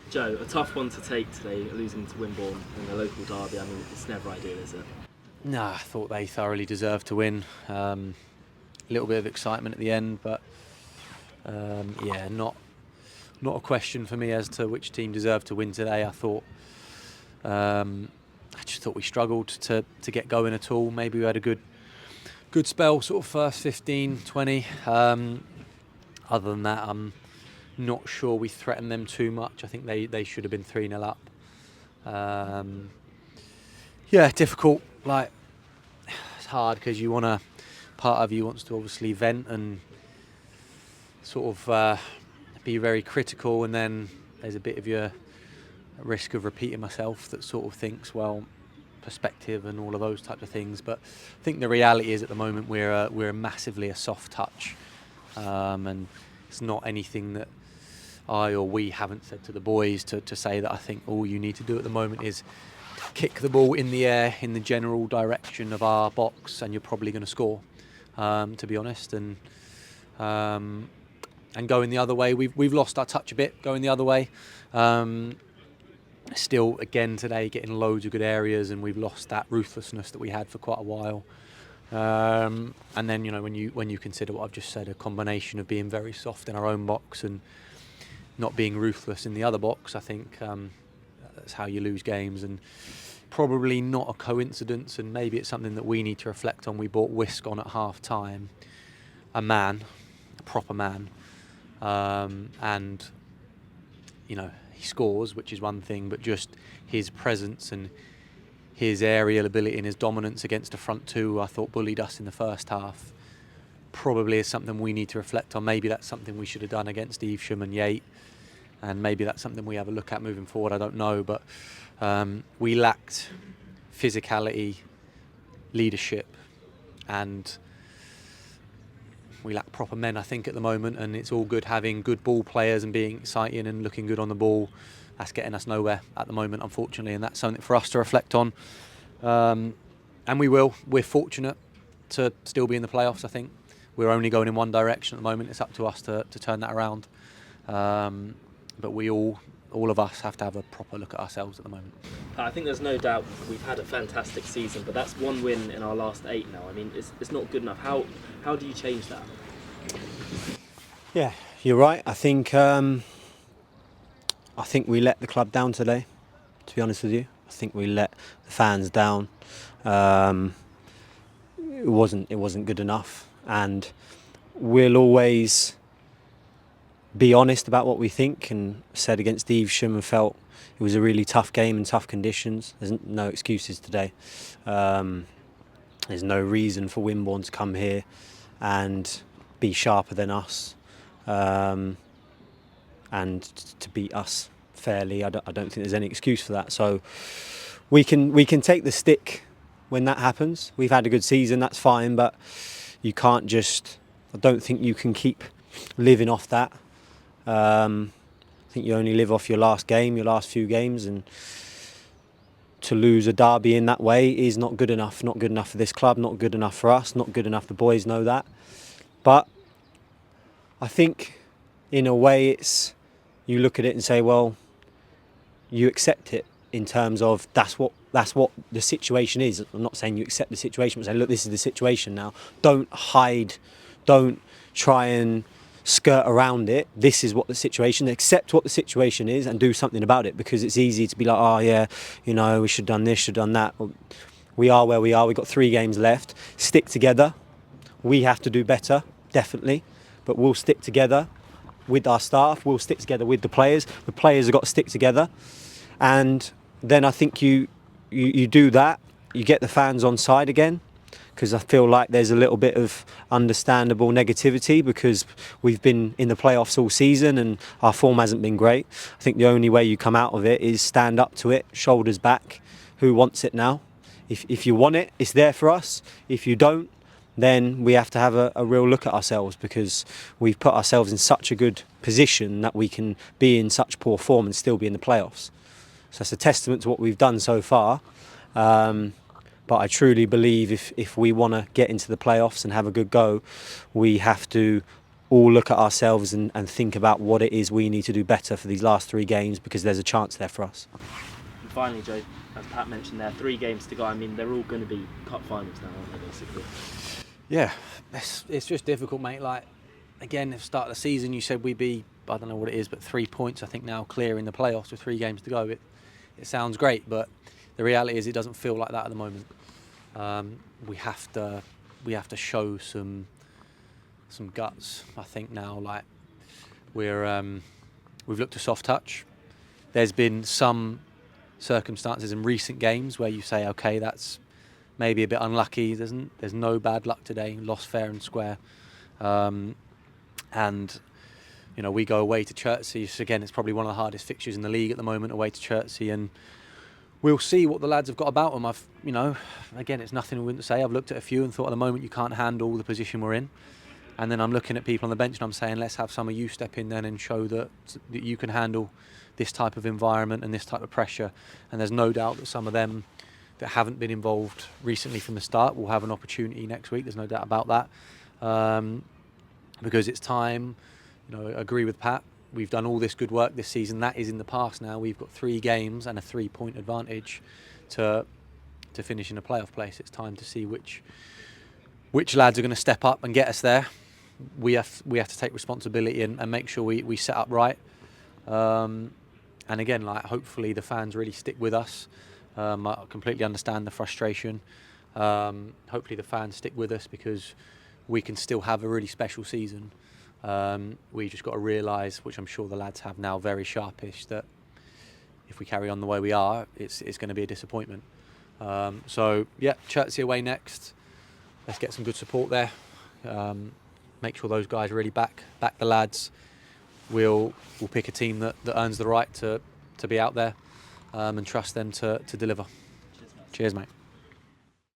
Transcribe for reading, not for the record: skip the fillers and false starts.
Joe, a tough one to take today, losing to Wimborne in the local derby. I mean, it's never ideal, is it? Nah, I thought they thoroughly deserved to win. A little bit of excitement at the end, but yeah, not a question for me as to which team deserved to win today. I just thought we struggled to get going at all. Maybe we had a good spell, sort of first 15, 20. Other than that, I'm not sure we threatened them too much. I think they should have been 3-0 up. Yeah, difficult. Like, it's hard because part of you wants to obviously vent and sort of be very critical, and then there's a bit of your risk of repeating myself that sort of thinks, well, perspective and all of those types of things. But I think the reality is at the moment we're massively a soft touch, and it's not anything that I or we haven't said to the boys to say that I think all you need to do at the moment is kick the ball in the air in the general direction of our box and you're probably going to score, to be honest. And going the other way, we've lost our touch a bit going the other way. Still, again today, getting loads of good areas, and we've lost that ruthlessness that we had for quite a while. And then, you know, when you consider what I've just said, a combination of being very soft in our own box and not being ruthless in the other box, I think that's how you lose games. And probably not a coincidence, and maybe it's something that we need to reflect on. We brought Whisk on at half time, a proper man, and you know, he scores, which is one thing, but just his presence and his aerial ability and his dominance against the front two, who I thought bullied us in the first half, probably is something we need to reflect on. Maybe that's something we should have done against Evesham and Yate, and maybe that's something we have a look at moving forward. I don't know, but we lacked physicality, leadership, and we lack proper men, I think, at the moment. And it's all good having good ball players and being exciting and looking good on the ball. That's getting us nowhere at the moment, unfortunately, and that's something for us to reflect on. And we will. We're fortunate to still be in the playoffs, I think. We're only going in one direction at the moment. It's up to us to turn that around. But we all of us have to have a proper look at ourselves at the moment. I think there's no doubt we've had a fantastic season, but that's one win in our last 8 now. I mean, it's not good enough. How do you change that? Yeah, you're right. I think we let the club down today, to be honest with you. I think we let the fans down. It wasn't good enough, and we'll always be honest about what we think. And said against Evesham and felt it was a really tough game in tough conditions. There's no excuses today. There's no reason for Wimborne to come here and be sharper than us, and to beat us fairly. I don't think there's any excuse for that. So we can take the stick when that happens. We've had a good season, that's fine, but you can't just. I don't think you can keep living off that. I think you only live off your last few games, and to lose a derby in that way is not good enough. Not good enough for this club, not good enough for us, not good enough. The boys know that. But I think in a way you look at it and say, well, you accept it in terms of that's what the situation is. I'm not saying you accept the situation, but say, look, this is the situation now. Don't hide, don't try and skirt around it. This is what the situation. Accept what the situation is and do something about it, because it's easy to be like, oh yeah, you know, we should have done this, should have done that. Well, we are where we are. We've got 3 games left. Stick together. We have to do better, definitely, but we'll stick together with our staff. We'll stick together with the players. The players have got to stick together, and then I think you do that. You get the fans on side again, because I feel like there's a little bit of understandable negativity because we've been in the playoffs all season and our form hasn't been great. I think the only way you come out of it is stand up to it, shoulders back. Who wants it now? If you want it, it's there for us. If you don't, then we have to have a real look at ourselves, because we've put ourselves in such a good position that we can be in such poor form and still be in the playoffs. So that's a testament to what we've done so far. But I truly believe if we want to get into the playoffs and have a good go, we have to all look at ourselves and think about what it is we need to do better for these last 3 games, because there's a chance there for us. And finally, Joe, as Pat mentioned, there are 3 games to go. I mean, they're all going to be cup finals now, aren't they, basically? Yeah, it's just difficult, mate. Like, again, at the start of the season, you said we'd be, I don't know what it is, but 3 points, I think, now clear in the playoffs with 3 games to go. It sounds great, but the reality is it doesn't feel like that at the moment. We have to show some guts, I think, now. Like, we've looked a soft touch. There's been some circumstances in recent games where you say, okay, that's maybe a bit unlucky. There's no bad luck today. Lost fair and square. And you know, we go away to Chertsey. So again, it's probably one of the hardest fixtures in the league at the moment, away to Chertsey, and we'll see what the lads have got about them. Again, it's nothing we wouldn't say. I've looked at a few and thought, at the moment, you can't handle the position we're in. And then I'm looking at people on the bench and I'm saying, let's have some of you step in then and show that you can handle this type of environment and this type of pressure. And there's no doubt that some of them that haven't been involved recently from the start will have an opportunity next week. There's no doubt about that. Because it's time. I agree with Pat. We've done all this good work this season. That is in the past now. We've got 3 games and a 3-point advantage to finish in a playoff place. It's time to see which lads are going to step up and get us there. We have to take responsibility and make sure we set up right. And again, hopefully the fans really stick with us. I completely understand the frustration. Hopefully the fans stick with us, because we can still have a really special season. We just got to realise, which I'm sure the lads have now very sharpish, that if we carry on the way we are, it's going to be a disappointment. So yeah, Chertsey away next. Let's get some good support there. Make sure those guys really back the lads. We'll pick a team that earns the right to be out there, and trust them to deliver. Cheers, mate.